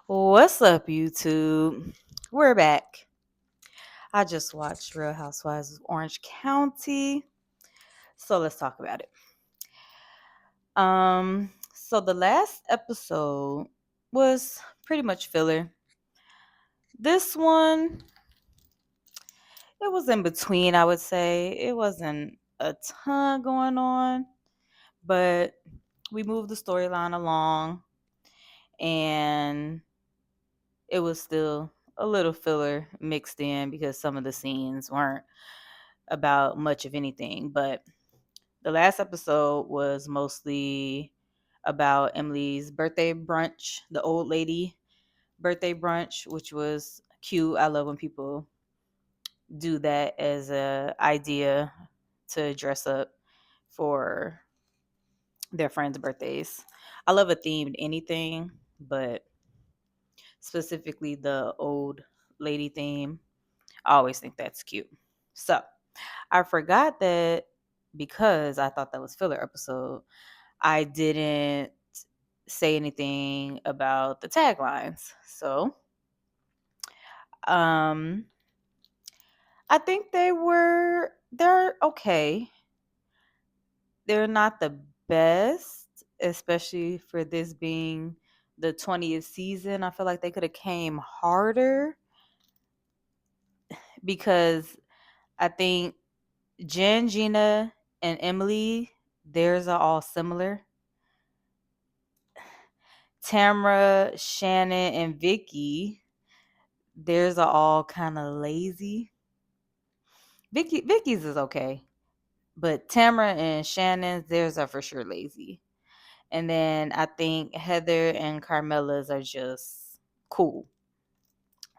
What's up, YouTube? We're back. I just watched Real Housewives of Orange County, so let's talk about it. So the last episode was pretty much filler. This one, it was in between, I would say. It wasn't a ton going on, but we moved the storyline along, and it was still a little filler mixed in because some of the scenes weren't about much of anything. But the last episode was mostly about Emily's birthday brunch, the old lady birthday brunch, which was cute. I love when people do that as a idea to dress up for their friends' birthdays. I love a themed anything, but specifically the old lady theme. I always think that's cute. So I forgot that because I thought that was filler episode, I didn't say anything about the taglines. So um I think they're okay. They're not the best, especially for this being the 20th season. I feel like they could have came harder because I think Jen, Gina, and Emily, theirs are all similar. Tamra, Shannon, and Vicky, theirs are all kind of lazy. Vicky's is okay, but Tamra and Shannon's, theirs are for sure lazy. And then I think Heather and Carmela's are just cool.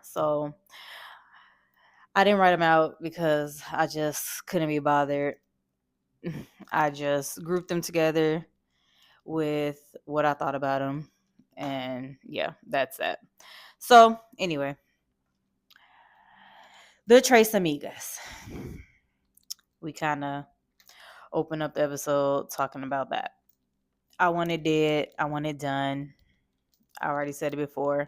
So I didn't write them out because I just couldn't be bothered. I just grouped them together with what I thought about them. And yeah, that's that. So anyway, the Trace Amigas. We kind of open up the episode talking about that. I want it dead. I want it done. I already said it before.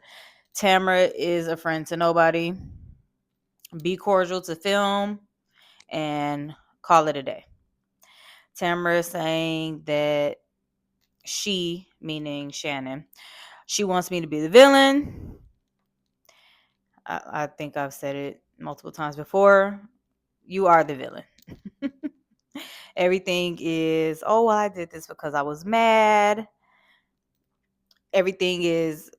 Tamara is a friend to nobody. Be cordial to film and call it a day. Tamara is saying that she, meaning Shannon, she wants me to be the villain. I think I've said it multiple times before. You are the villain. Everything is, oh, well, I did this because I was mad. Everything is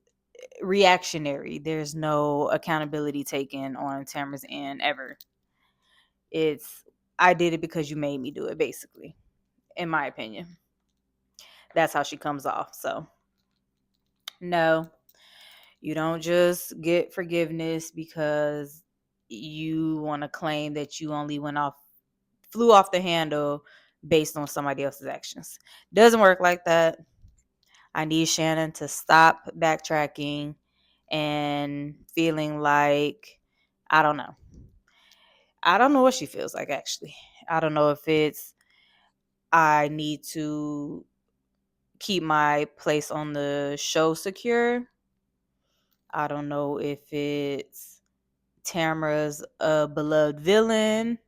reactionary. There's no accountability taken on Tamara's end ever. It's, I did it because you made me do it, basically, in my opinion. That's how she comes off. So, no, you don't just get forgiveness because you want to claim that you only flew off the handle based on somebody else's actions. Doesn't work like that. I need Shannon to stop backtracking and feeling like, I don't know. I don't know what she feels like, actually. I don't know if it's I need to keep my place on the show secure. I don't know if it's Tamara's a beloved villain.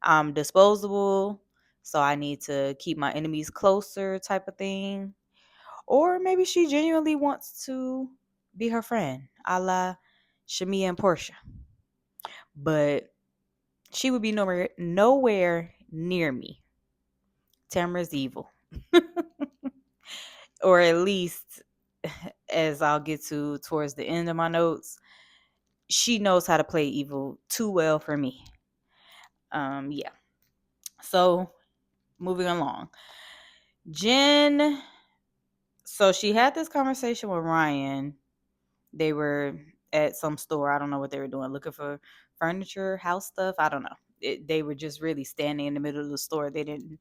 I'm disposable, so I need to keep my enemies closer type of thing. Or maybe she genuinely wants to be her friend, a la Shamia and Portia. But she would be nowhere near me. Tamara's evil. Or at least, as I'll get to towards the end of my notes, she knows how to play evil too well for me. Yeah. So moving along. Jen, so she had this conversation with Ryan. They were at some store. I don't know what they were doing, looking for furniture, house stuff. I don't know. They were just really standing in the middle of the store. They didn't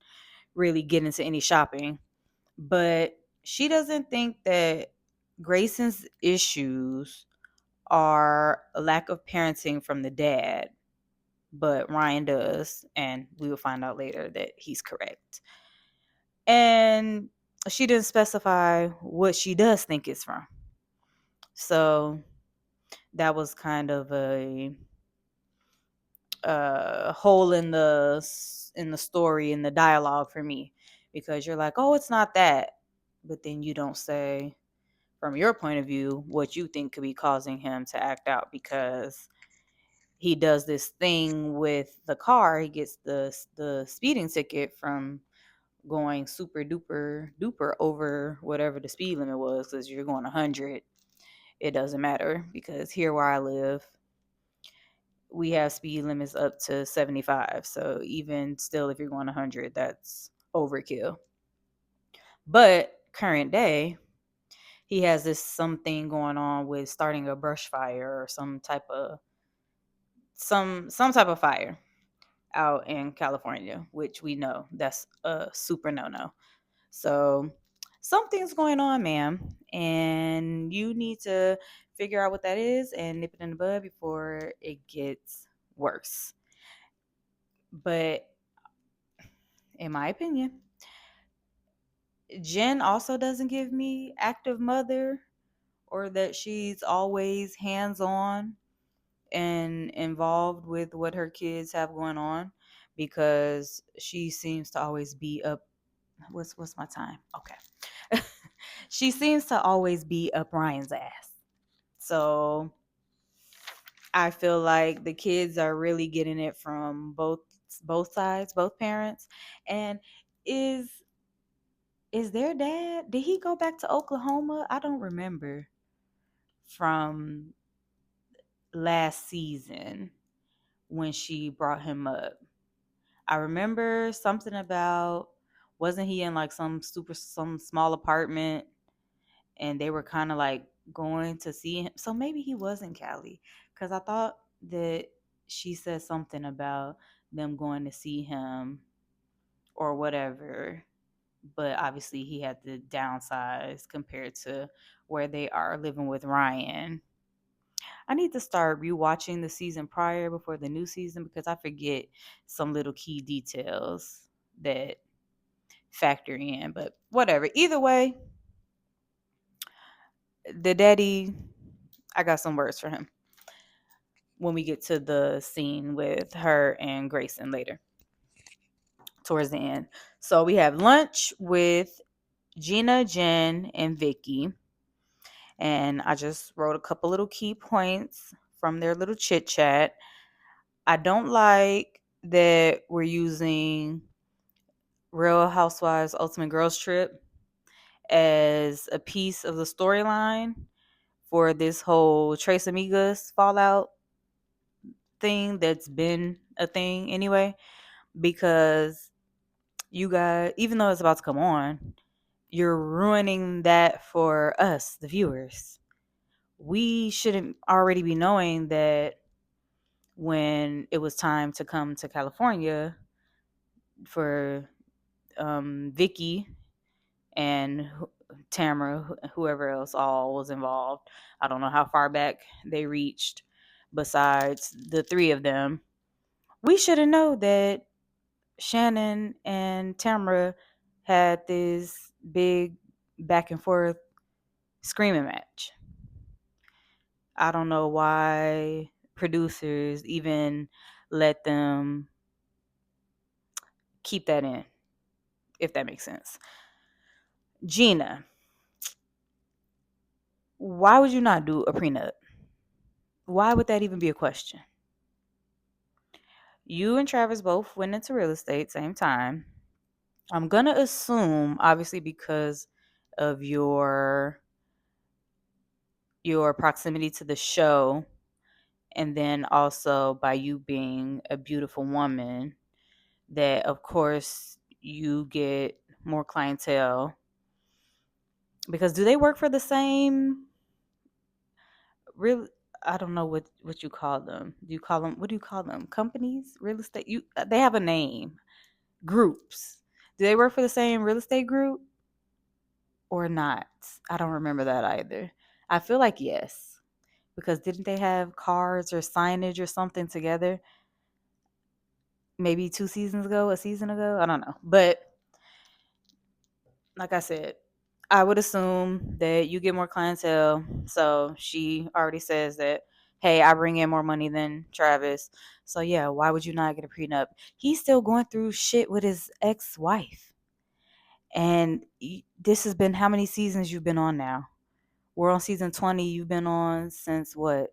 really get into any shopping. But she doesn't think that Grayson's issues are a lack of parenting from the dad, but Ryan does, and we will find out later that he's correct. And she didn't specify what she does think it's from. So that was kind of a hole in the story, in the dialogue for me, because you're like, oh, it's not that, but then you don't say from your point of view what you think could be causing him to act out, because he does this thing with the car. He gets the speeding ticket from going super duper duper over whatever the speed limit was, because you're going 100. It doesn't matter, because here where I live, we have speed limits up to 75. So even still, if you're going 100, that's overkill. But current day, he has this something going on with starting a brush fire or some type of fire out in California, which we know that's a super no. So something's going on, ma'am, and you need to figure out what that is and nip it in the bud before it gets worse. But in my opinion, Jen also doesn't give me active mother, or that she's always hands on and involved with what her kids have going on, because she seems to always be up. What's my time? Okay. She seems to always be up Ryan's ass. So I feel like the kids are really getting it from both sides, both parents. And is is their dad, did he go back to Oklahoma? I don't remember from last season when she brought him up. I remember something about, wasn't he in like some small apartment, and they were kind of like going to see him. So maybe he was in Cali, cuz I thought that she said something about them going to see him or whatever, but obviously he had to downsize compared to where they are living with Ryan. I need to start rewatching the season prior before the new season, because I forget some little key details that factor in. But whatever. Either way, the daddy, I got some words for him when we get to the scene with her and Grayson later, towards the end. So we have lunch with Gina, Jen, and Vicky. And I just wrote a couple little key points from their little chit chat. I don't like that we're using Real Housewives Ultimate Girls Trip as a piece of the storyline for this whole Trace Amigas fallout thing that's been a thing anyway. Because you guys, even though it's about to come on, you're ruining that for us, the viewers. We shouldn't already be knowing that when it was time to come to California for Vicky and Tamara, whoever else all was involved. I don't know how far back they reached besides the three of them. We should have known that Shannon and Tamara had this big back and forth screaming match. I don't know why producers even let them keep that in, if that makes sense. Gina, why would you not do a prenup? Why would that even be a question? You and Travis both went into real estate same time. I'm gonna assume, obviously, because of your proximity to the show, and then also by you being a beautiful woman, that of course you get more clientele. Because do they work for the same real? I don't know what you call them. Do you call them, what do you call them? Companies, real estate. You They have a name. Groups. Do they work for the same real estate group or not? I don't remember that either. I feel like yes, because didn't they have cards or signage or something together? Maybe 2 seasons ago, a season ago. I don't know, but like I said, I would assume that you get more clientele. So she already says that, hey, I bring in more money than Travis. So yeah, why would you not get a prenup? He's still going through shit with his ex-wife. And this has been how many seasons you've been on now? We're on season 20. You've been on since what?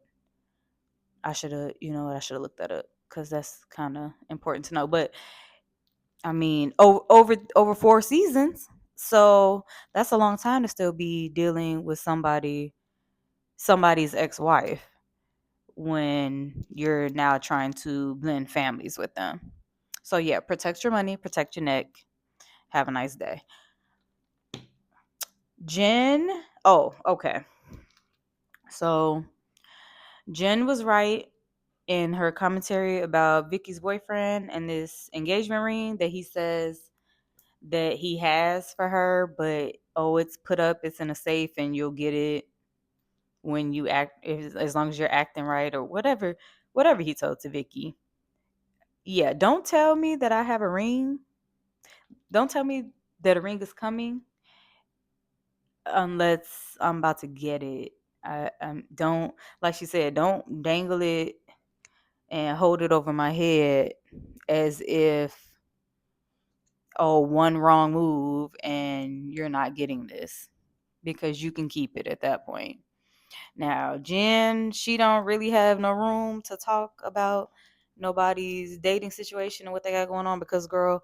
I should have, I should have looked that up because that's kind of important to know. But I mean, over 4 seasons. So that's a long time to still be dealing with somebody's ex-wife when you're now trying to blend families with them. So yeah, protect your money, protect your neck. Have a nice day. Jen, oh, okay. So Jen was right in her commentary about Vicky's boyfriend and this engagement ring that he says that he has for her, but oh, it's put up, it's in a safe, and you'll get it when you act, as long as you're acting right or whatever he told to Vicky. Yeah, don't tell me that I have a ring. Don't tell me that a ring is coming unless I'm about to get it. I don't, like she said, don't dangle it and hold it over my head as if, oh, one wrong move and you're not getting this, because you can keep it at that point. Now, Jen, she don't really have no room to talk about nobody's dating situation and what they got going on, because girl,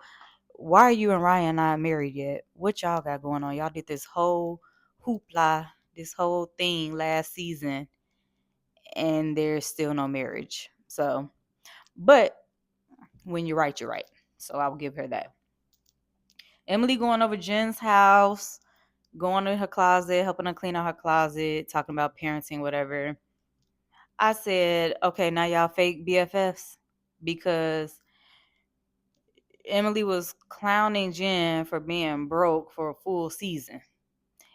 why are you and Ryan not married yet? What y'all got going on? Y'all did this whole hoopla, this whole thing last season, and there's still no marriage. So, but when you're right, you're right. So I will give her that. Emily going over Jen's house, going in her closet, helping her clean out her closet, talking about parenting, whatever. I said, okay, now y'all fake BFFs, because Emily was clowning Jen for being broke for a full season.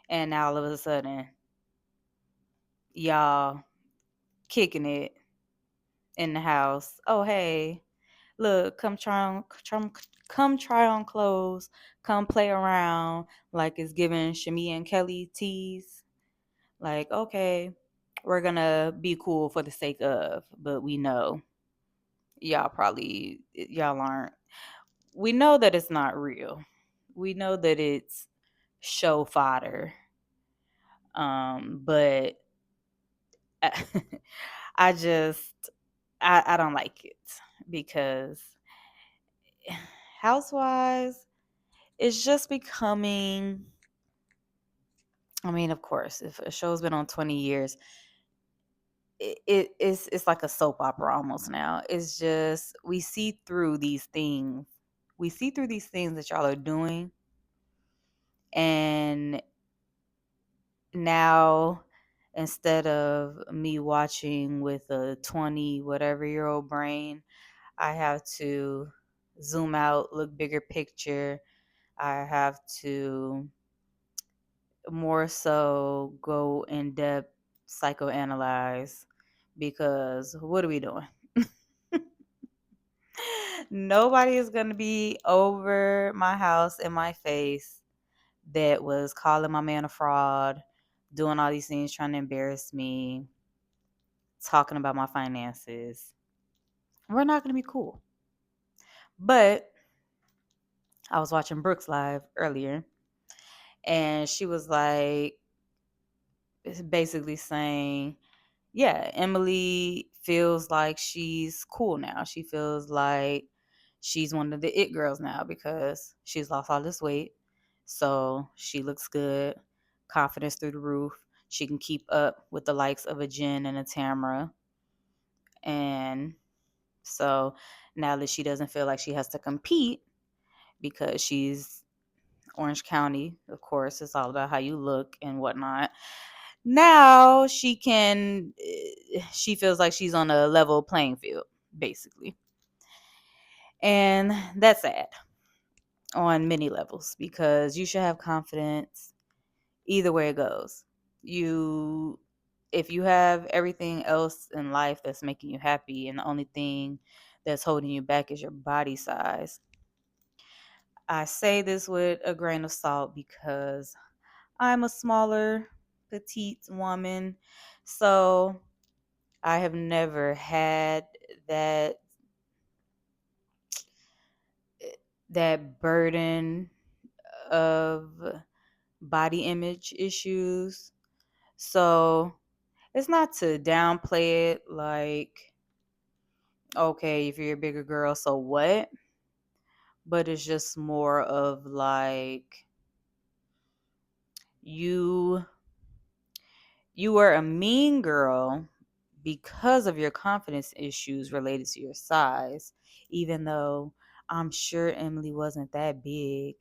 And now all of a sudden, y'all kicking it in the house. Oh, hey, look, come try on clothes, come play around, like it's giving Shami and Kelly tease. Like, okay, we're gonna be cool for the sake of, but we know y'all aren't. We know that it's not real. We know that it's show fodder. But I, I just I don't like it, because Housewives is just becoming. I mean, of course, if a show's been on 20 years, it's like a soap opera almost now. It's just we see through these things. We see through these things that y'all are doing, and now instead of me watching with a 20 whatever year old brain, I have to zoom out, look bigger picture. I have to more so go in depth, psychoanalyze, because what are we doing? Nobody is going to be over my house in my face that was calling my man a fraud, doing all these things, trying to embarrass me, talking about my finances. We're not going to be cool. But I was watching Brooks Live earlier, and she was like, basically saying, yeah, Emily feels like she's cool now. She feels like she's one of the it girls now because she's lost all this weight. So she looks good, confidence through the roof. She can keep up with the likes of a Jen and a Tamara. And so now that she doesn't feel like she has to compete because she's Orange County, of course, it's all about how you look and whatnot. Now she feels like she's on a level playing field, basically. And that's sad on many levels, because you should have confidence either way it goes. You If you have everything else in life that's making you happy and the only thing that's holding you back is your body size. I say this with a grain of salt because I'm a smaller, petite woman. So I have never had that that burden of body image issues. So it's not to downplay it like, okay, if you're a bigger girl, so what? But it's just more of like you you were a mean girl because of your confidence issues related to your size, even though I'm sure Emily wasn't that big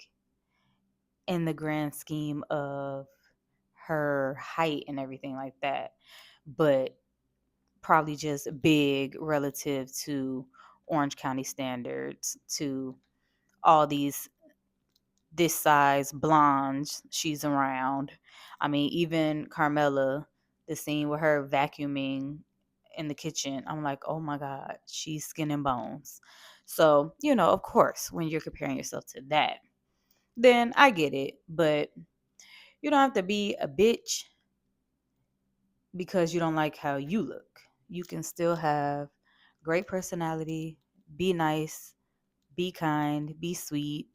in the grand scheme of her height and everything like that, but probably just big relative to Orange County standards, to all these this size blondes she's around. I mean, even Carmela, the scene with her vacuuming in the kitchen, I'm like, oh my God, she's skin and bones. So, of course, when you're comparing yourself to that, then I get it. But you don't have to be a bitch because you don't like how you look. You can still have great personality, be nice, be kind, be sweet,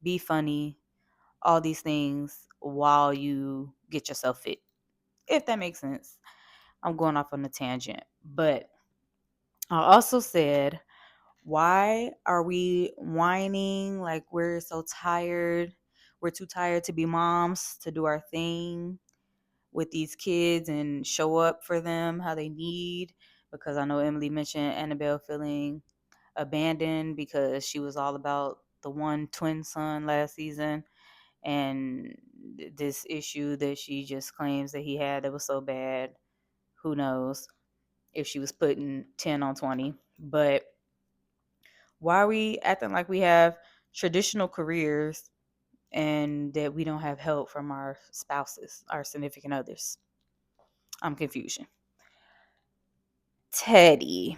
be funny, all these things while you get yourself fit. If that makes sense. I'm going off on a tangent. But I also said, why are we whining like we're so tired? We're too tired to be moms, to do our thing with these kids and show up for them how they need. Because I know Emily mentioned Annabelle feeling abandoned because she was all about the one twin son last season, and this issue that she just claims that he had that was so bad. Who knows if she was putting 10 on 20. But why are we acting like we have traditional careers and that we don't have help from our spouses, our significant others? I'm confused. Teddy.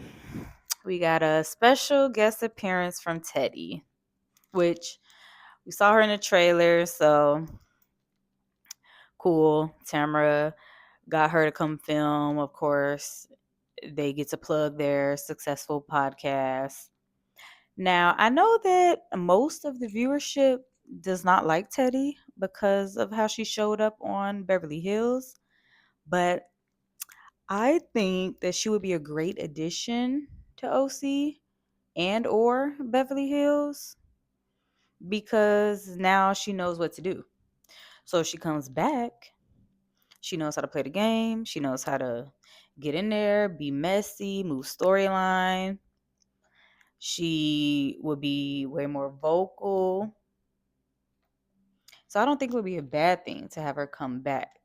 We got a special guest appearance from Teddy, which we saw her in the trailer, so cool. Tamara got her to come film, of course. They get to plug their successful podcast. Now, I know that most of the viewership does not like Teddy because of how she showed up on Beverly Hills, but I think that she would be a great addition to OC and or Beverly Hills because now she knows what to do. So if she comes back, she knows how to play the game. She knows how to get in there, be messy, move storyline. She would be way more vocal. So I don't think it would be a bad thing to have her come back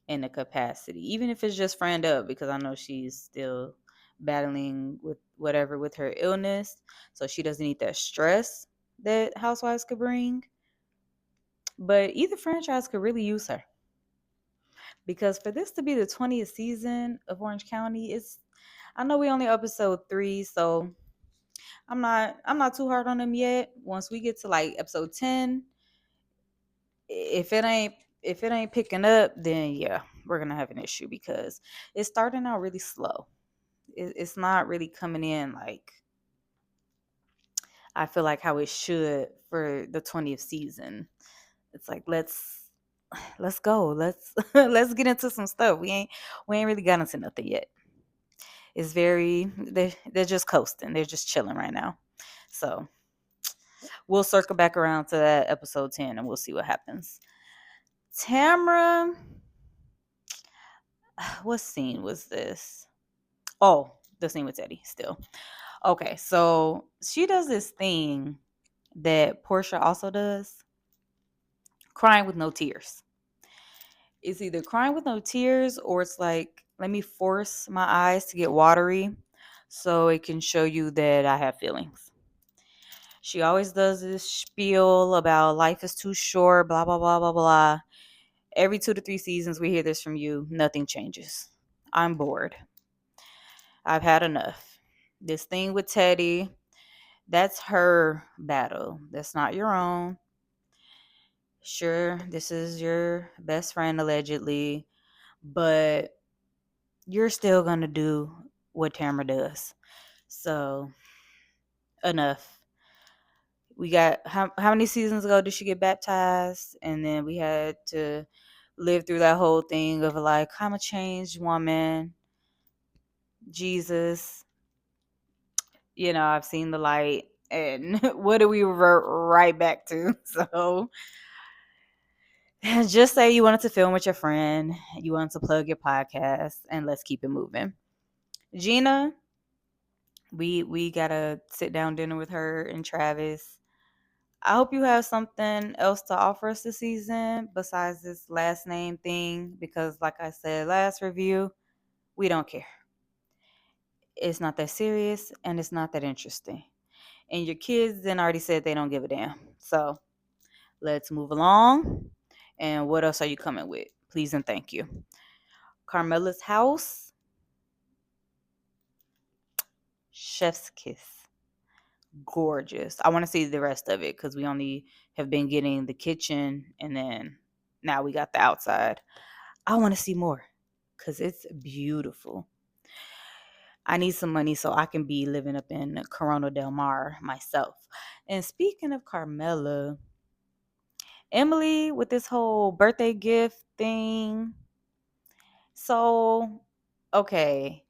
in a capacity, even if it's just friend up, because I know she's still battling with whatever with her illness. So she doesn't need that stress that housewives could bring. But either franchise could really use her. Because for this to be the 20th season of Orange County, I know we only episode 3, so I'm not too hard on them yet. Once we get to like episode 10, if it ain't picking up, then yeah, we're gonna have an issue because it's starting out really slow. It's not really coming in like I feel like how it should for the 20th season. It's like let's go. Let's get into some stuff. We ain't really got into nothing yet. It's very they're just coasting. They're just chilling right now. So we'll circle back around to that episode 10 and we'll see what happens. Tamra, what scene was this? Oh, the scene with Teddy still. Okay, so she does this thing that Portia also does, crying with no tears. It's either crying with no tears or it's like, let me force my eyes to get watery so it can show you that I have feelings. She always does this spiel about life is too short, blah, blah, blah, blah, blah. Every 2 to 3 seasons, we hear this from you. Nothing changes. I'm bored. I've had enough. This thing with Teddy, that's her battle. That's not your own. Sure, this is your best friend allegedly, but you're still gonna do what Tamara does. So enough. We got how many seasons ago did she get baptized? And then we had to live through that whole thing of like, I'm a changed woman, Jesus. I've seen the light. And what do we revert right back to? So just say you wanted to film with your friend, you wanted to plug your podcast, and let's keep it moving. Gina, we gotta sit down dinner with her and Travis. I hope you have something else to offer us this season besides this last name thing, because like I said last review, we don't care. It's not that serious and it's not that interesting. And your kids then already said they don't give a damn. So let's move along. And what else are you coming with? Please and thank you. Carmela's house, chef's kiss. Gorgeous. I want to see the rest of it because we only have been getting the kitchen and then now we got the outside. I want to see more because it's beautiful. I need some money so I can be living up in Corona Del Mar myself. And speaking of Carmela, Emily with this whole birthday gift thing. So, okay,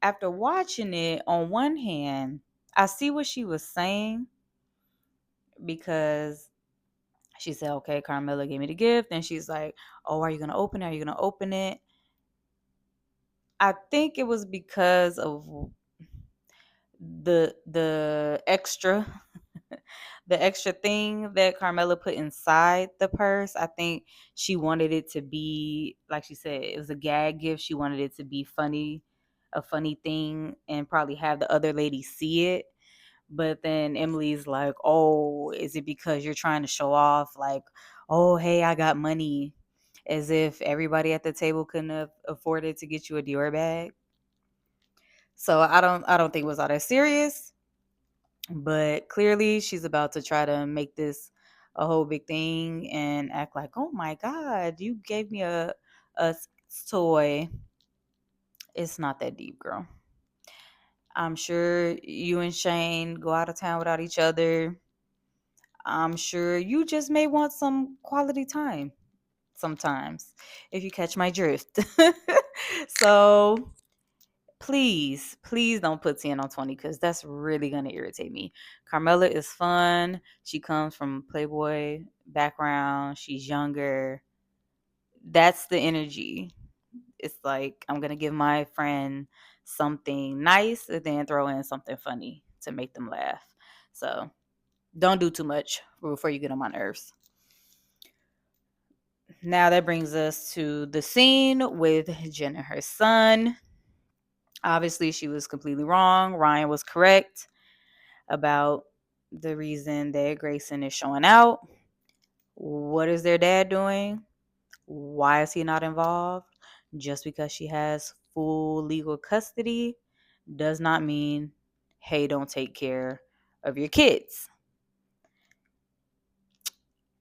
after watching it, on one hand, I see what she was saying because she said, okay, Carmela gave me the gift. And she's like, oh, are you going to open it? Are you going to open it? I think it was because of the extra the extra thing that Carmela put inside the purse. I think she wanted it to be, like she said, it was a gag gift. She wanted it to be funny, a funny thing, and probably have the other lady see it. But then Emily's like, oh, is it because you're trying to show off? Like, oh, hey, I got money. As if everybody at the table couldn't have afforded to get you a Dior bag. So I don't think it was all that serious. But clearly she's about to try to make this a whole big thing and act like, oh my God, you gave me a toy. It's not that deep, girl. I'm sure you and Shane go out of town without each other. I'm sure you just may want some quality time sometimes, if you catch my drift. So please don't put 10 on 20 because that's really going to irritate me. Carmela is fun. She comes from Playboy background. She's younger. That's the energy. It's like I'm going to give my friend something nice and then throw in something funny to make them laugh. So don't do too much before you get on my nerves. Now that brings us to the scene with Jen and her son. Obviously, she was completely wrong. Ryan was correct about the reason that Grayson is showing out. What is their dad doing? Why is he not involved? Just because she has full legal custody does not mean, hey, don't take care of your kids.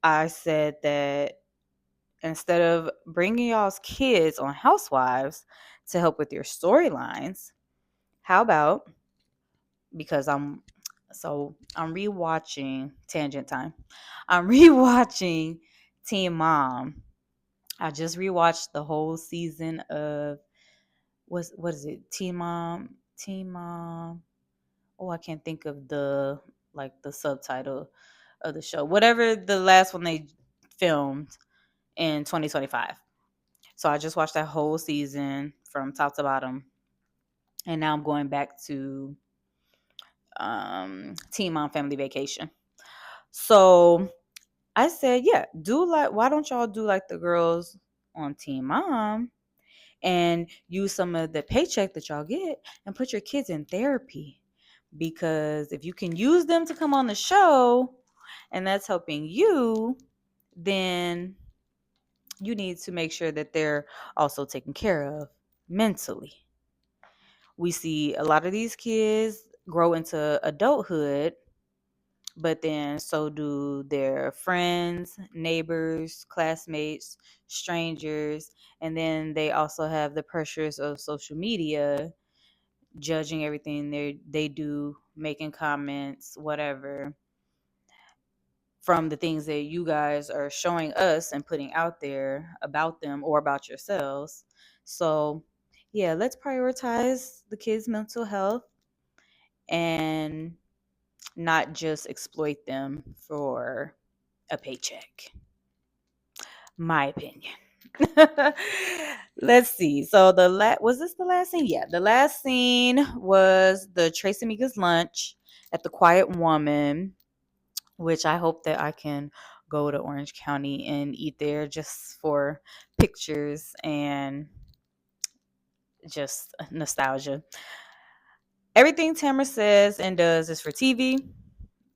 I said that instead of bringing y'all's kids on Housewives to help with your storylines, how about, because I'm rewatching Tangent Time. I'm rewatching Teen Mom. I just rewatched the whole season of what is it? Teen Mom, Teen Mom. Oh, I can't think of the subtitle of the show. Whatever the last one they filmed in 2025. So I just watched that whole season from top to bottom. And now I'm going back to Teen Mom Family Vacation. So I said, yeah, do like, why don't y'all do like the girls on Teen Mom and use some of the paycheck that y'all get and put your kids in therapy? Because if you can use them to come on the show and that's helping you, then you need to make sure that they're also taken care of mentally. We see a lot of these kids grow into adulthood but then so do their friends, neighbors, classmates, strangers, and then they also have the pressures of social media, judging everything they do, making comments, whatever, from the things that you guys are showing us and putting out there about them or about yourselves. So, yeah, let's prioritize the kids' mental health and not just exploit them for a paycheck. My opinion. Let's see. So was this the last scene? Yeah, the last scene was the Trace Amigas lunch at the Quiet Woman, which I hope that I can go to Orange County and eat there just for pictures and just nostalgia. Everything Tamara says and does is for TV.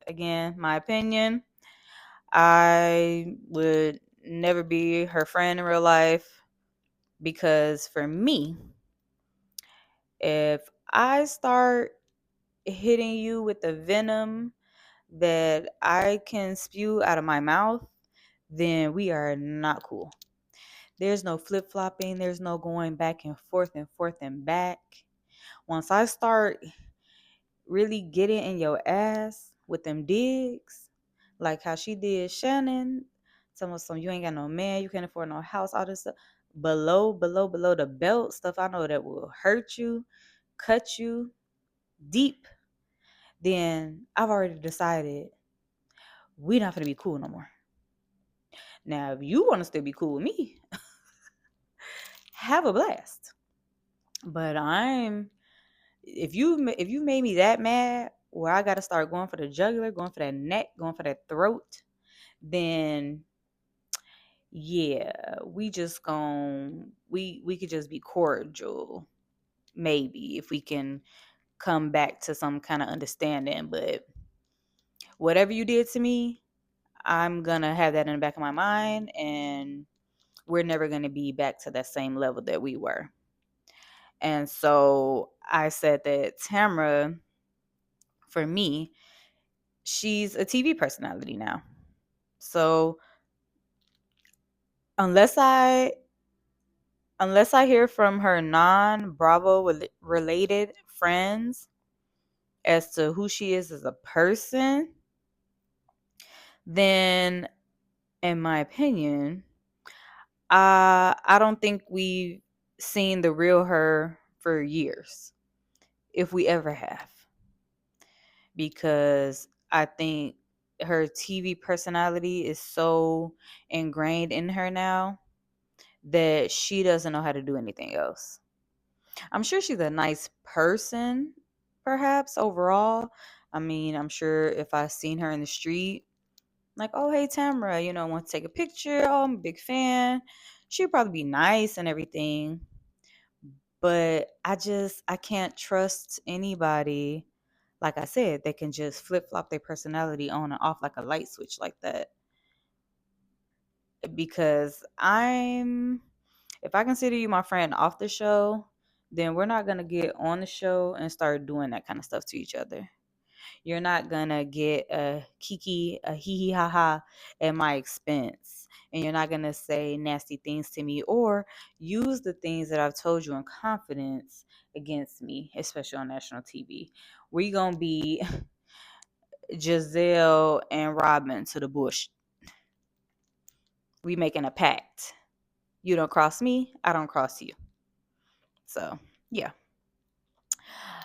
Again, my opinion. I would never be her friend in real life because for me, if I start hitting you with the venom that I can spew out of my mouth, then we are not cool. There's no flip flopping, there's no going back and forth and forth and back. Once I start really getting in your ass with them digs, like how she did Shannon, some of some you ain't got no man, you can't afford no house, all this stuff. Below the belt stuff I know that will hurt you, cut you deep, then I've already decided we're not gonna be cool no more. Now, if you want to still be cool with me, have a blast. But if you made me that mad where I gotta start going for the jugular, going for that neck, going for that throat, then yeah, we could just be cordial, maybe, if we can come back to some kind of understanding. But whatever you did to me, I'm gonna have that in the back of my mind, and we're never gonna be back to that same level that we were. And so I said that Tamara, for me, she's a TV personality now. So unless I hear from her non-Bravo related friends as to who she is as a person, then in my opinion, I don't think we've seen the real her for years, if we ever have. Because I think her TV personality is so ingrained in her now that she doesn't know how to do anything else. I'm sure she's a nice person, perhaps overall. I mean, I'm sure if I seen her in the street, like, oh, hey, Tamara, want to take a picture. Oh, I'm a big fan. She'd probably be nice and everything. But I can't trust anybody, like I said, they can just flip flop their personality on and off like a light switch like that. Because if I consider you my friend off the show, then we're not going to get on the show and start doing that kind of stuff to each other. You're not going to get a kiki, a hee hee ha ha at my expense. And you're not going to say nasty things to me or use the things that I've told you in confidence against me, especially on national TV. We're going to be Giselle and Robin to the bush. We making a pact. You don't cross me, I don't cross you. So, yeah.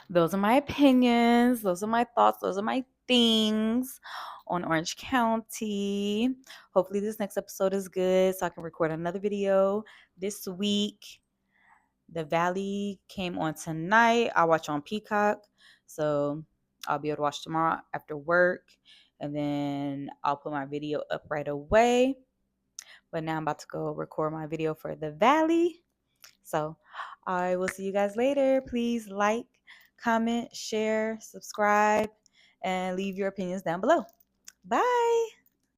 Those are my opinions. Those are my thoughts. Those are my things on Orange County. Hopefully, this next episode is good so I can record another video this week. The Valley came on tonight. I watch on Peacock. So, I'll be able to watch tomorrow after work. And then I'll put my video up right away. But now I'm about to go record my video for The Valley. So I will see you guys later. Please like, comment, share, subscribe, and leave your opinions down below. Bye.